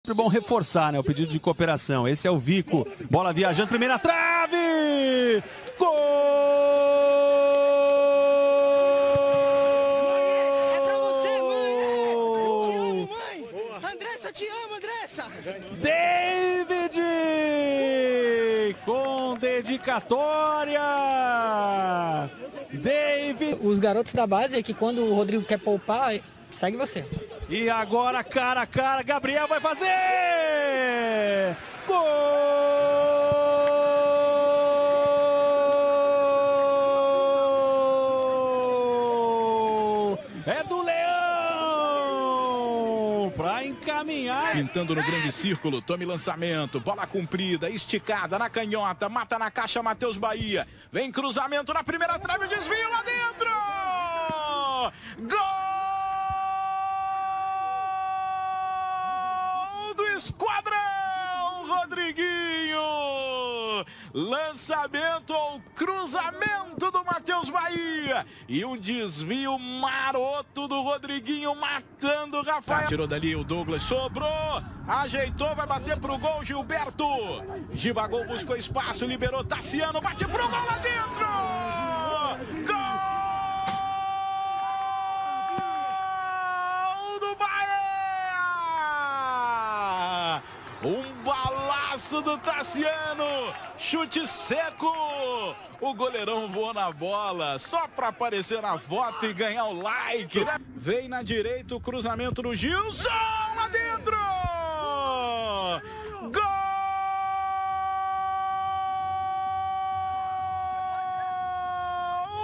Sempre bom reforçar, né, o pedido de cooperação. Esse é o Vico. Bola viajando, primeira trave! Gol! É pra você, mãe! Te amo, mãe! Andressa, te amo, Andressa! David! Com dedicatória! David! Os garotos da base é que quando o Rodrigo quer poupar, segue você. E agora, cara a cara, Gabriel vai fazer! Gol! É do Leão! Pra encaminhar. Pintando no grande círculo, tome lançamento, bola comprida, esticada na canhota, mata na caixa Matheus Bahia. Vem cruzamento na primeira trave, desvio lá dentro! Gol! Esquadrão, Rodriguinho! Lançamento ou cruzamento do Matheus Bahia. E um desvio maroto do Rodriguinho matando o Rafael. Tirou dali o Douglas, sobrou, ajeitou, vai bater pro gol Gilberto. Gibagol buscou espaço, liberou Tassiano, bate pro gol lá dentro! Gol! Um balaço do Tassiano, chute seco, o goleirão voou na bola, só para aparecer na foto e ganhar o like. Vem na direita o cruzamento do Gilson, lá dentro! Gol!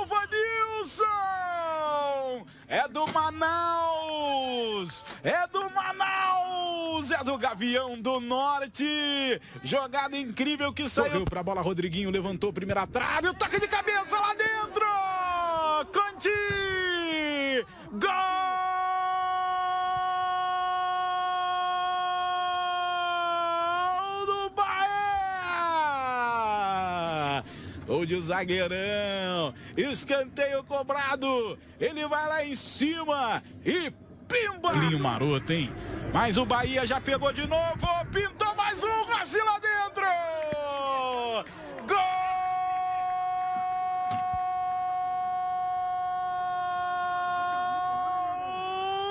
Vanilson! É do Manaus! É do Manaus! É do Gavião do Norte! Jogada incrível que saiu pra bola, Rodriguinho levantou primeira trave, o toque de cabeça lá dentro! Conti! Gol do Bahia! Gol de zagueirão, escanteio cobrado, ele vai lá em cima e pimba! Linho maroto, hein? Mas o Bahia já pegou de novo, pintou mais um, Rossi lá dentro! Gol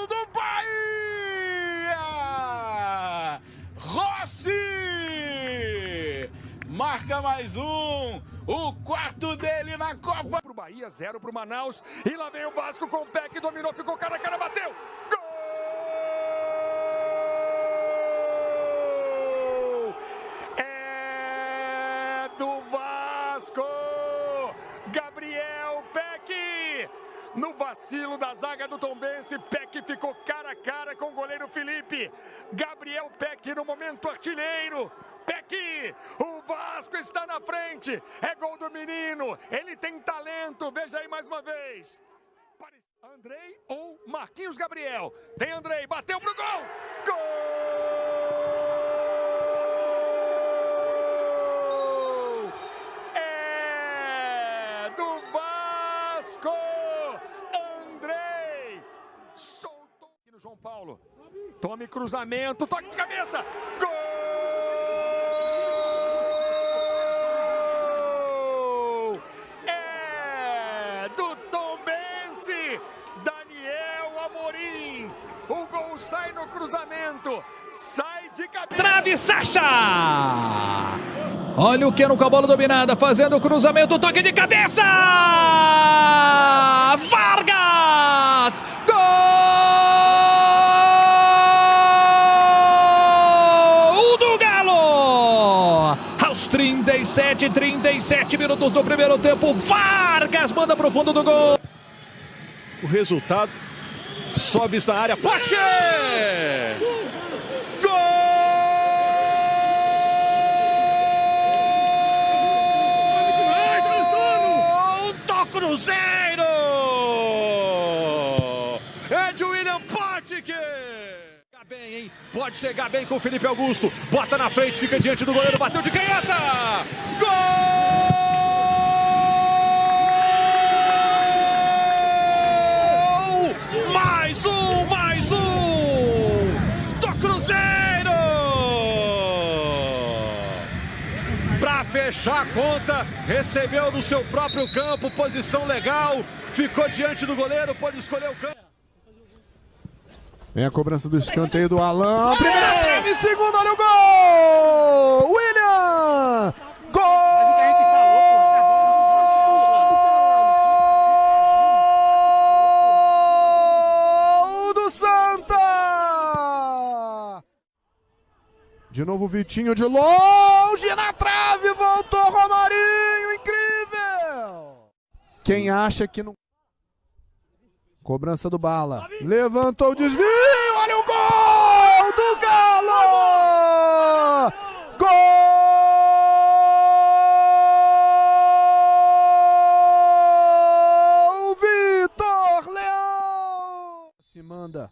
do Bahia! Rossi! Marca mais um, o quarto dele na Copa. Pro Bahia, 0 pro Manaus, e lá vem o Vasco com o pé que dominou, ficou cara a cara, bateu! Gol! Do Vasco, Gabriel Peck, no vacilo da zaga do Tombense, Peck ficou cara a cara com o goleiro Felipe, Gabriel Peck no momento artilheiro, Peck, o Vasco está na frente, é gol do menino, ele tem talento, veja aí mais uma vez, Andrei ou Marquinhos Gabriel, tem Andrei, bateu pro gol, gol! Andrei soltou aqui no João Paulo. Tome cruzamento, toque de cabeça. Gol! É do Tombense, Daniel Amorim. O gol sai no cruzamento, sai de cabeça. Trave, Sacha! Olha o Keno com a bola dominada, fazendo o cruzamento, toque de cabeça! Vargas! Gol do Galo! Aos 37 minutos do primeiro tempo, Vargas manda pro fundo do gol. O resultado, sobe na área, Potker! Cruzeiro! É de William Potker! Chegar bem, hein? Pode chegar bem com o Felipe Augusto. Bota na frente, fica diante do goleiro, bateu de canhota! Gol! Mais um! Do Cruzeiro! fechar a conta, recebeu no seu próprio campo, posição legal, ficou diante do goleiro, pode escolher o campo. Vem a cobrança do escanteio do Alan, primeira trave, segunda, olha o gol! William! Gol! Do Santa! De novo o Vitinho de longe na trave, voltou Romarinho, incrível! Quem acha que não... Cobrança do Bala, levantou o desvio, olha o gol do Galo! Gol! Vitor Leão! Se manda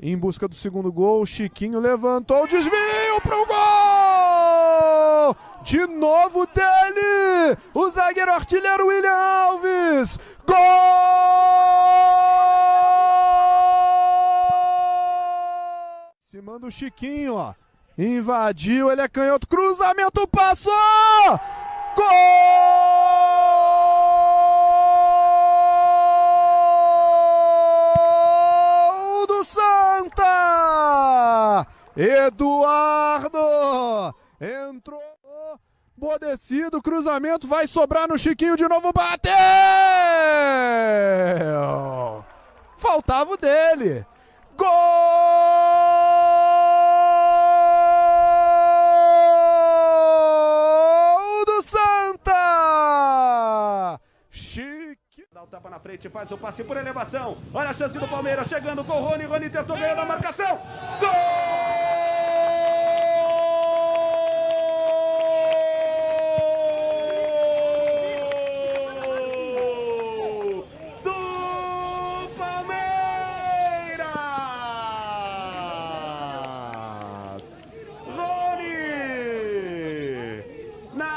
em busca do segundo gol, Chiquinho levantou o desvio pro gol! De novo dele, o zagueiro artilheiro William Alves! Gol! Se manda o Chiquinho, ó. Invadiu, ele é canhoto, cruzamento, passou! Gol do Santa! Eduardo! Entrou, bodecido, cruzamento, vai sobrar no Chiquinho, de novo bateu! Faltava o dele. Gol do Santa! Chique. Dá o tapa na frente, faz o passe por elevação. Olha a chance do Palmeiras, chegando com o Rony. Rony tentou ganhar na marcação. Gol!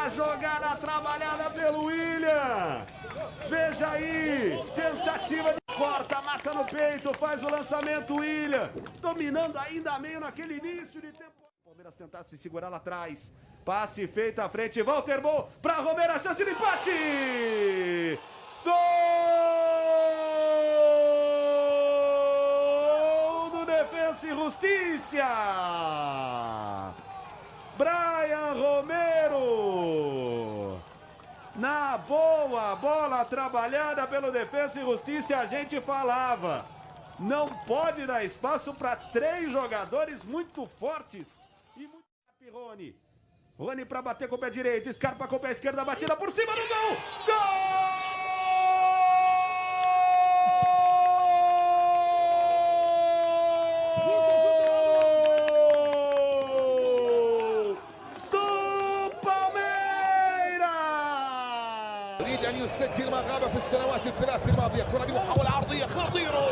Jogada trabalhada pelo William. Veja aí, tentativa de quarta, mata no peito, faz o lançamento William, dominando ainda meio naquele início de tempo. Palmeiras tentar se segurar lá atrás. Passe feito à frente, Walter Bom para Romero, a chance de empate. Gol do Defensa e Justiça. Brian Romero, na boa, bola trabalhada pelo Defensa e Justiça, a gente falava, não pode dar espaço para três jogadores muito fortes e muito Rony. Rony para bater com o pé direito, Scarpa com o pé esquerdo, batida por cima do gol! Gol! يريد أن يسجل ما غاب في السنوات الثلاث الماضية. كرة بمحاولة عرضية خطيرة.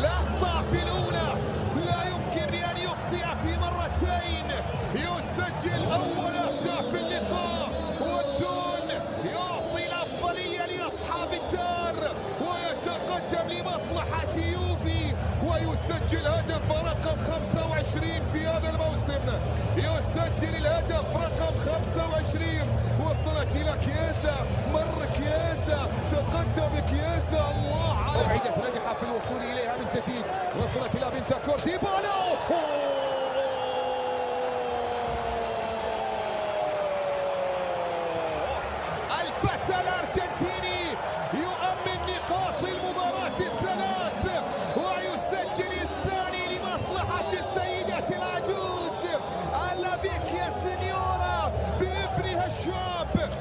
لا أخطأ في الأولى، لا يمكن أن يخطئ في مرتين. يسجل أول أهداف في اللقاء، والدون يعطي الأفضلية لأصحاب الدار ويتقدم لمصلحة يوفي، ويسجل هدف رقم 25 في هذا الموسم. يسجل الهدف رقم 25. وصلت إلى كيزا، مر كيزا، تقدم كيزا، الله على عدة نجح في الوصول إليها من جديد. وصلت إلى بنتاكور، ديبالا الفتى الأرجنتيني يؤمن نقاط المباراة الثلاث ويسجل الثاني لمصلحة السيدة العجوز اللافيكيا سينيورا بابنها الشاب.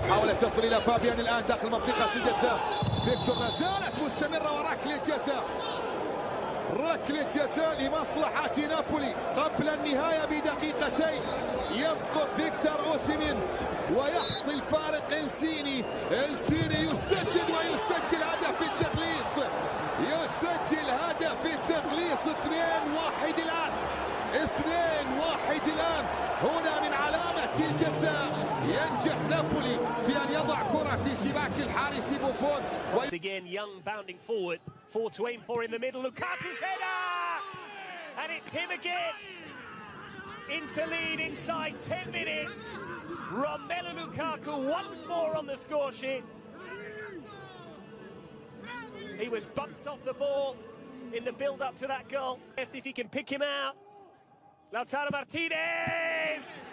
حاولت تصل إلى فابيان الآن داخل منطقة الجزاء. فيكتور ما زالت مستمرة وركلة جزاء، ركلة جزاء لمصلحة نابولي قبل النهاية بدقيقتين. يسقط فيكتور أوسيمين ويحصل فارق إنسيني. إنسيني يسدد ويسجل هدف التقليص، يسجل هدف التقليص. 2-1 الآن، 2-1 الآن. هنا من علامة الجزاء ينجح نابولي في أن يضع كرة في شباك الحارس بوفون. Again, Young bounding forward, 4 to aim for in the middle. Lukaku's header, And it's him again. Into lead inside 10 minutes. Romelu Lukaku once more on the score sheet. He was bumped off the ball in the build-up to that goal. If he can pick him out. Lautaro Martinez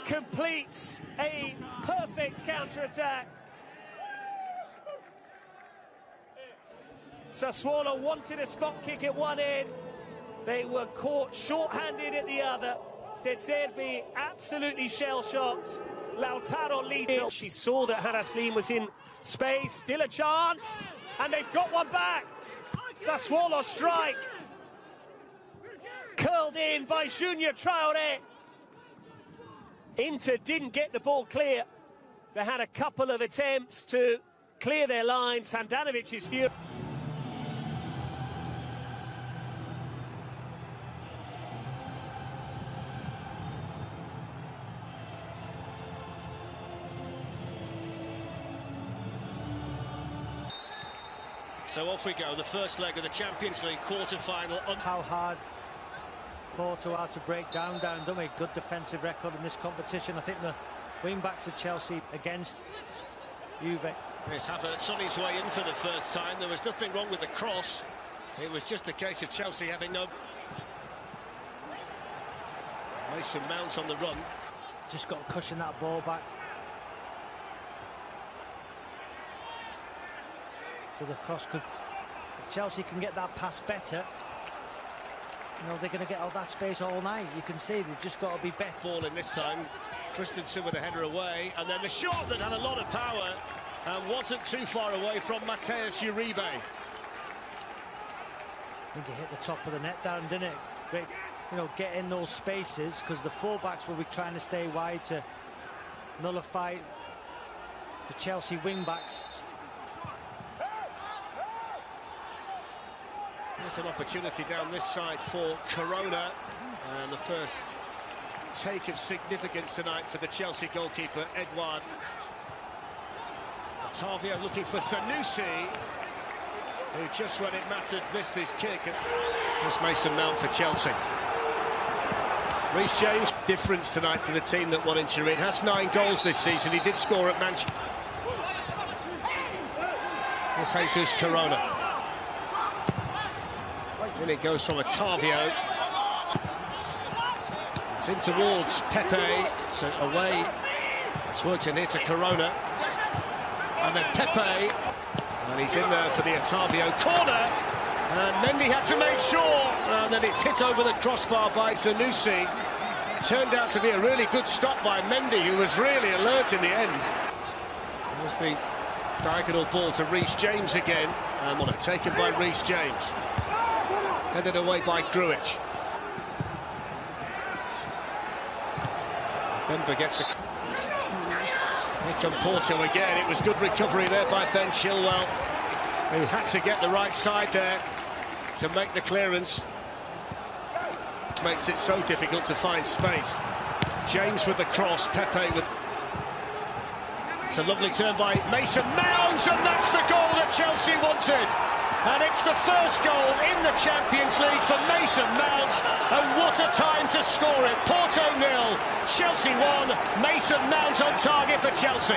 completes a perfect counter-attack. Sassuolo wanted a spot kick at one end. They were caught short-handed at the other. De Zerbi absolutely shell-shocked. Lautaro leading. She saw that Haraslim was in space. Still a chance. And they've got one back. Sassuolo strike. Curled in by Junior Traoré. Inter didn't get the ball clear. They had a couple of attempts to clear their lines. Handanovic's view. So off we go, the first leg of the Champions League quarter-final. How hard Porto are to break down, don't we? Good defensive record in this competition. I think the wing-backs of Chelsea against Juve. Here's Havertz on his way in for the first time. There was nothing wrong with the cross. It was just a case of Chelsea having no... Mason Mount on the run. Just got to cushion that ball back. So the cross could, if Chelsea can get that pass better, you know, they're going to get out that space all night. You can see they've just got to be better. Ball in this time, Christensen with a header away, and then the shot that had a lot of power and wasn't too far away from Mateus Uribe. I think it hit the top of the net down, didn't it? Great, you know, get in those spaces, because the full-backs will be trying to stay wide to nullify the Chelsea wing-backs. There's an opportunity down this side for Corona, and the first take of significance tonight for the Chelsea goalkeeper, Edouard. Ottavio looking for Sanusi, who just when it mattered missed his kick. There's Mason Mount for Chelsea. Reece James, difference tonight to the team that won in Turin, has 9 goals this season. He did score at Manchester. Here's Jesus Corona. And it goes from Ottavio. It's in towards Pepe. So away. It's worked in here to Corona. And then Pepe. And he's in there for the Ottavio corner. And Mendy had to make sure. And then it's hit over the crossbar by Sanusi. Turned out to be a really good stop by Mendy, who was really alert in the end. There's the diagonal ball to Reece James again. And taken by Reece James. Headed away by Grujic. Denver gets a... Here come Porto again. It was good recovery there by Ben Chilwell, who had to get the right side there to make the clearance. Makes it so difficult to find space. James with the cross, Pepe with... It's a lovely turn by Mason Mount, and that's the goal that Chelsea wanted. And it's the first goal in the Champions League for Mason Mount, and what a time to score it. Porto 0, Chelsea 1, Mason Mount on target for Chelsea.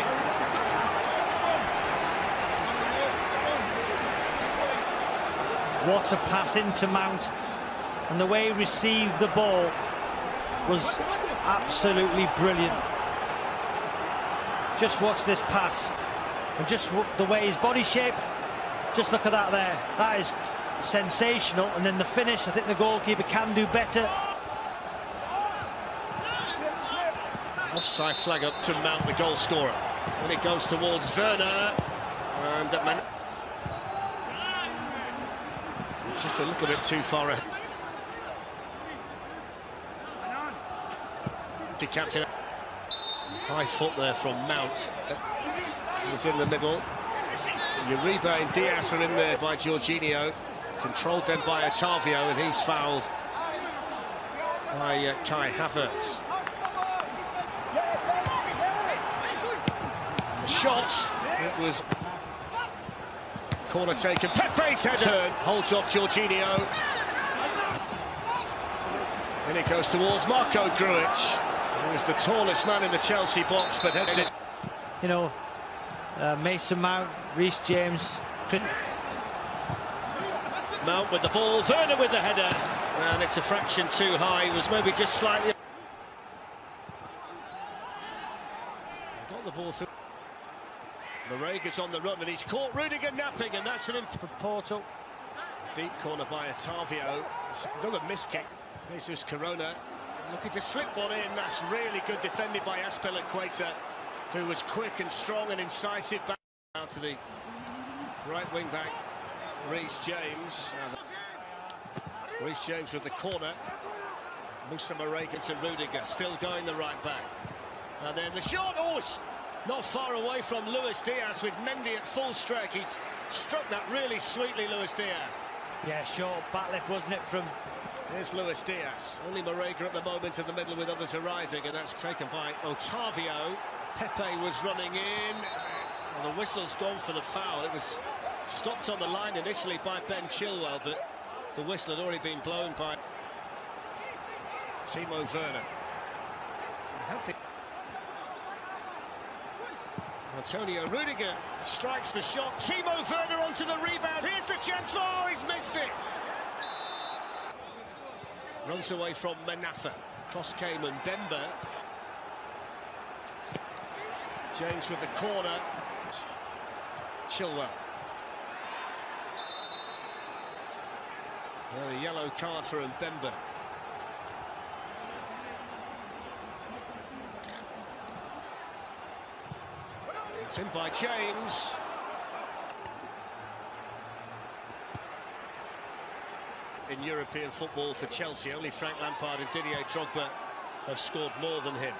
What a pass into Mount, and the way he received the ball was absolutely brilliant. Just watch this pass, and just the way his body shape. Just look at that there. That is sensational. And then the finish, I think the goalkeeper can do better. Offside flag up to Mount, the goal scorer. And it goes towards Werner. And just a little bit too far ahead. Captain. High foot there from Mount. He's in the middle. Uribe and Diaz are in there by Jorginho, controlled then by Ottavio, and he's fouled by Kai Havertz. The shot, it was corner taken, Pepe's header, holds off Jorginho. And it goes towards Marko Grujic, who is the tallest man in the Chelsea box, but heads it. You know, Mason Mount, Reece James. Mount with the ball, Werner with the header, and it's a fraction too high. It was maybe just slightly. Got the ball through. Maraga's on the run, and he's caught Rudiger napping, and that's an for Porto. Deep corner by Otavio. Another miss kick. Jesus Corona looking to slip one in. That's really good defended by Azpilicueta, who was quick and strong and incisive back out to the right wing back, Reece James. Reece James with the corner. Moussa Marega to Rudiger, still going the right back. And then the shot, oh, it's not far away from Luis Diaz with Mendy at full strike. He's struck that really sweetly, Luis Diaz. Yeah, short back lift, wasn't it, from... Here's Luis Diaz. Only Marega at the moment in the middle with others arriving, and that's taken by Otavio. Pepe was running in. Well, the whistle's gone for the foul. It was stopped on the line initially by Ben Chilwell, but the whistle had already been blown by Timo Werner. Antonio Rudiger strikes the shot. Timo Werner onto the rebound. Here's the chance. Oh, he's missed it. Runs away from Manafa. Cross came and Bemba. James with the corner. Chilwell. Well, a yellow card for Mbemba. It's in by James. In European football for Chelsea, only Frank Lampard and Didier Drogba have scored more than him.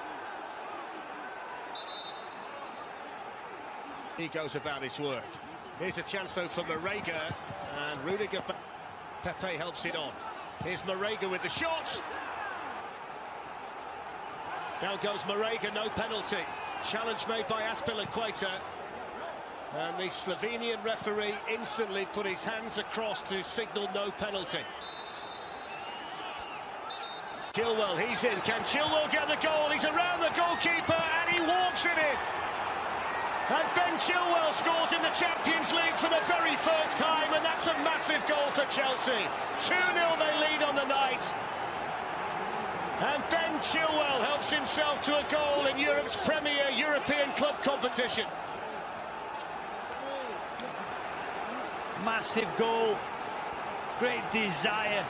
He goes about his work. Here's a chance though for Marega, and Rudiger. Pepe helps it on. Here's Marega with the shot. Now goes Marega, no penalty. Challenge made by Azpilicueta. And the Slovenian referee instantly put his hands across to signal no penalty. Chilwell, he's in. Can Chilwell get the goal? He's around the goalkeeper and he walks it in. And Ben Chilwell scores in the Champions League for the very first time, and that's a massive goal for Chelsea. 2-0 they lead on the night. And Ben Chilwell helps himself to a goal in Europe's premier European club competition. Massive goal. Great desire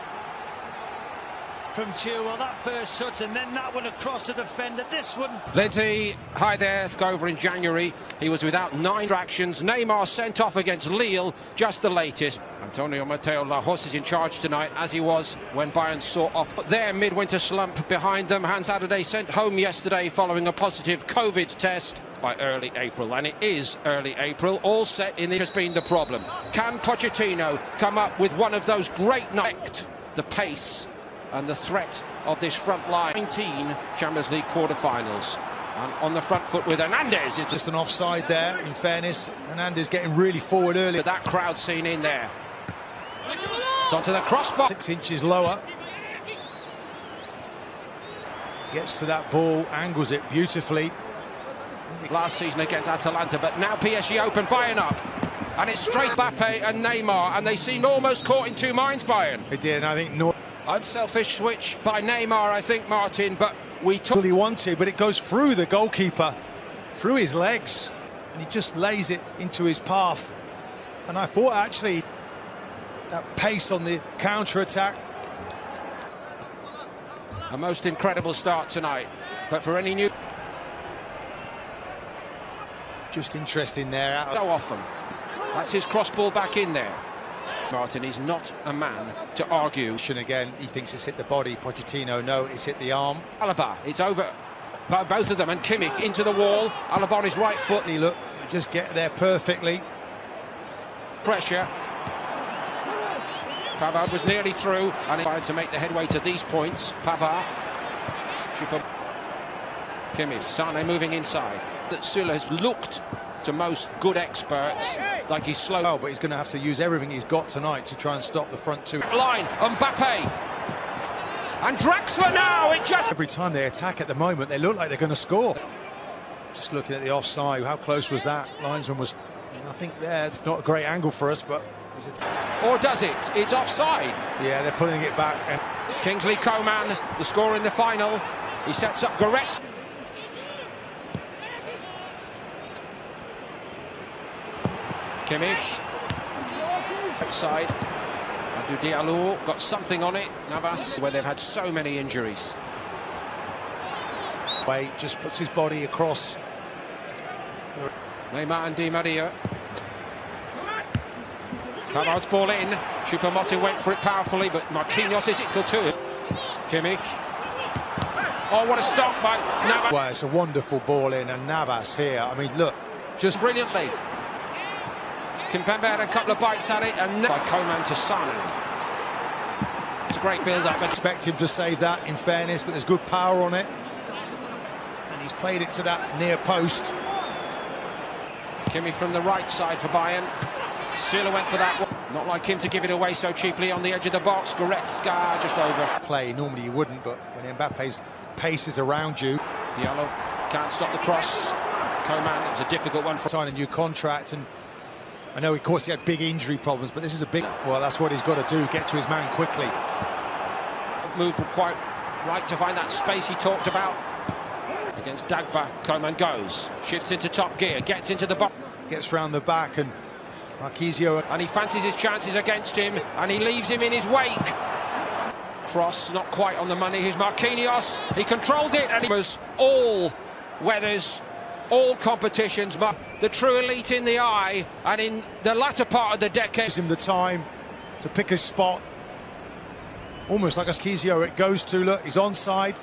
from Chilwell. That first touch and then that one across the defender. This one. Lindsay, hi there. Over in January, he was without 9 distractions. Neymar sent off against Lille, just the latest. Antonio Mateo Lajos is in charge tonight, as he was when Bayern saw off their midwinter slump behind them. Hans Adede sent home yesterday following a positive COVID test by early April, and it is early April. All set in this has been the problem. Can Pochettino come up with one of those great nights? The pace and the threat of this front line. 19 Champions League quarter-finals. And on the front foot with Hernandez. It's just an offside there, in fairness. Hernandez getting really forward early. But that crowd scene in there. It's onto the crossbar. 6 inches lower. Gets to that ball, angles it beautifully. Last season against Atalanta, but now PSG open, Bayern up. And it's straight Mbappe and Neymar, and they seem almost caught in two minds, Bayern. They did, and I think unselfish switch by Neymar, I think, Martin, but we took... He wanted, but it goes through the goalkeeper, through his legs, and he just lays it into his path. And I thought, actually, that pace on the counter-attack. A most incredible start tonight, but for any new... Just interesting there. So often. That's his cross ball back in there. Martin is not a man to argue. Again, he thinks it's hit the body. Pochettino, no, it's hit the arm. Alaba, it's over by both of them, and Kimmich into the wall. Alaba on his right foot. Look, just get there perfectly. Pressure. Pavard was nearly through, and trying to make the headway to these points. Pavard. Kimmich, Sane moving inside. That Süle has looked to most good experts like he's slow. Oh, but he's going to have to use everything he's got tonight to try and stop the front two. Line, Mbappe. And Draxler now, it just... Every time they attack at the moment, they look like they're going to score. Just looking at the offside, how close was that? Linesman was, I think there, it's not a great angle for us, but... Or does it? It's offside. Yeah, they're pulling it back. And Kingsley Coman, the scorer in the final. He sets up Goretz. Kimmich. Outside. Abdou Diallo got something on it. Navas, where they've had so many injuries. Wait, just puts his body across. Neymar and Di Maria. Pavard's ball in. Choupo-Moting went for it powerfully, but Marquinhos is equal to it. Kimmich. Oh, what a stop by Navas. Well, it's a wonderful ball in, and Navas here. I mean, look, just brilliantly. Kimpembe had a couple of bites at it, and by Coman to Sane. It's a great build-up. Expect him to save that, in fairness, but there's good power on it. And he's played it to that near post. Kimmich from the right side for Bayern. Süle went for that one. Not like him to give it away so cheaply on the edge of the box. Goretzka just over. Play, normally you wouldn't, but when Mbappe's pace is around you. Diallo can't stop the cross. Coman, it was a difficult one. Sign a new contract, and I know, of course, he had big injury problems, but this is a big... Well, that's what he's got to do, get to his man quickly. Moved quite right to find that space he talked about. Against Dagba, Coman goes. Shifts into top gear, gets into the box. Gets round the back, and Marquinhos... And he fancies his chances against him, and he leaves him in his wake. Cross, not quite on the money. Here's Marquinhos. He controlled it, and he was all weathers, all competitions. The true elite in the eye, and in the latter part of the decade. Gives him the time to pick his spot. Almost like a Marquinhos it goes to. Look, he's onside.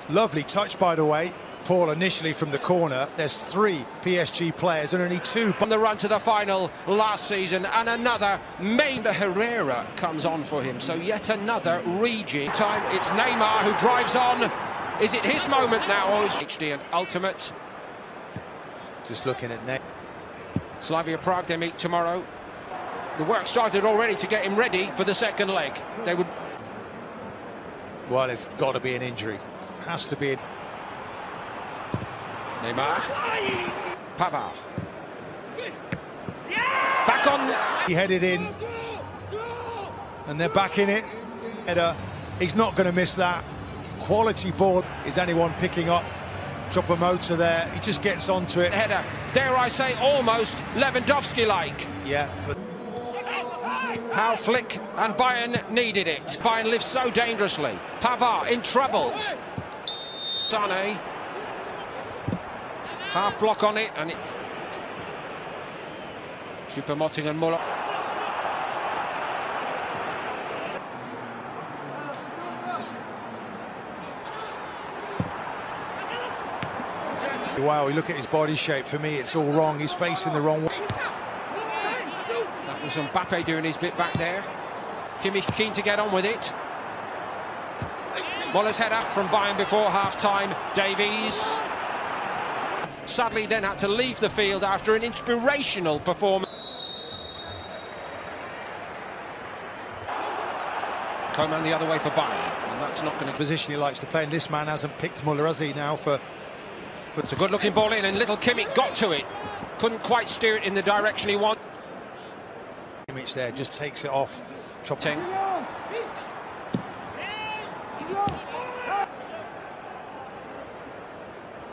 Lovely touch, by the way. Paul initially from the corner. There's 3 PSG players and only 2 on the run to the final last season, and another Herrera comes on for him, so yet another rejig. Time it's Neymar who drives on. Is it his moment now, or is HD an ultimate? Just looking at Neymar. Slavia Prague, they meet tomorrow. The work started already to get him ready for the second leg. They would... Well, it's got to be an injury. Has to be. Neymar. Pavard. Back on. He headed in. And they're back in it. Header. He's not going to miss that. Quality ball. Is anyone picking up? Choupo-Moting there. He just gets onto it. Header. Dare I say, almost Lewandowski-like. Yeah, but... How Flick and Bayern needed it. Bayern lives so dangerously. Pavard in trouble. Sane. Half block on it, and it... Choupo-Moting and Muller. Wow, you look at his body shape. For me, it's all wrong. He's facing the wrong way. That was Mbappe doing his bit back there. Kimmich keen to get on with it. Muller's head up from Bayern before half-time. Davies sadly then had to leave the field after an inspirational performance. Coman the other way for Bayern, and that's not going to... Position he likes to play, and this man hasn't picked Muller, has he, now for... It's a good-looking ball in, and little Kimmich got to it. Couldn't quite steer it in the direction he wanted. Kimmich there just takes it off. Chopping.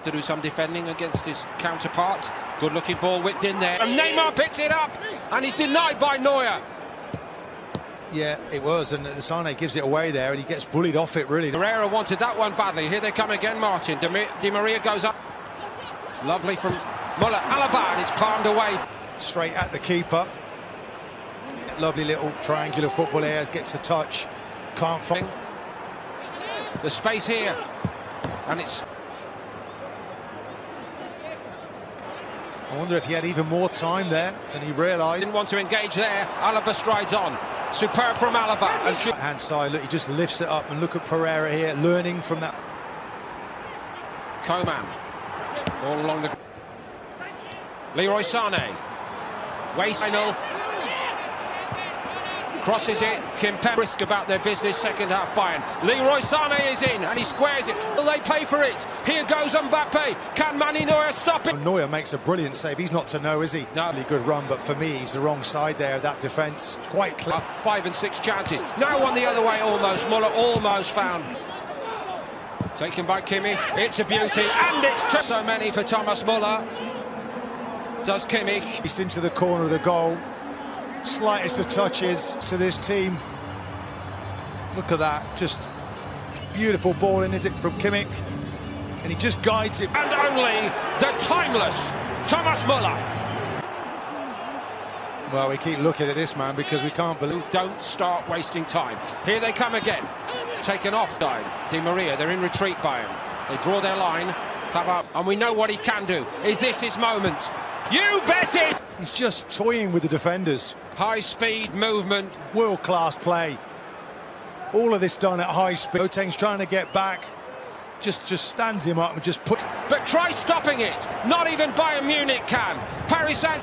To do some defending against his counterpart. Good-looking ball whipped in there. And Neymar picks it up, and he's denied by Neuer. Yeah, it was, and Sane gives it away there, and he gets bullied off it, really. Herrera wanted that one badly. Here they come again, Martin. Di Maria goes up. Lovely from Muller. Alaba, and it's palmed away. Straight at the keeper. Lovely little triangular football here. Gets a touch. Can't find the space here, and it's... I wonder if he had even more time there than he realised. Didn't want to engage there. Alaba strides on. Superb from Alaba. And hand side, look, he just lifts it up, and look at Pereira here, learning from that. Coman. All along the... Leroy Sane. Waist final. Crosses it, Kimpembe risk about their business, second half Bayern. Leroy Sané is in and he squares it. Will they pay for it? Here goes Mbappe. Can Mani Neuer stop it? Neuer makes a brilliant save. He's not to know, is he? No. Really good run, but for me, he's the wrong side there. That defence, it's quite clear. 5 and 6 chances. Now one the other way almost. Muller almost found. Taken by Kimmich. It's a beauty and it's so many for Thomas Muller. Does Kimmich. He's into the corner of the goal. Slightest of touches to this team. Look at that, just beautiful ball in, is it, from Kimmich, and he just guides it. And only the timeless Thomas Muller. Well, we keep looking at this man because we can't believe. Don't start wasting time. Here they come again. Taken off side. Di Maria, they're in retreat by him. They draw their line. And we know what he can do. Is this his moment? You bet it! He's just toying with the defenders. High speed movement. World-class play. All of this done at high speed. Boateng's trying to get back. Just stands him up and just put... But try stopping it. Not even Bayern Munich can. Paris Saint...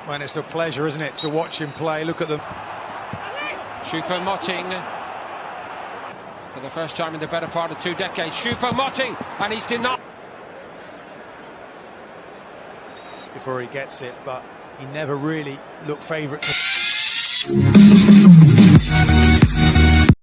Well, it's a pleasure, isn't it, to watch him play. Look at them. Choupo-Moting. For the first time in the better part of 2 decades. Choupo-Moting. And he's denied... Before he gets it, but he never really looked favourite.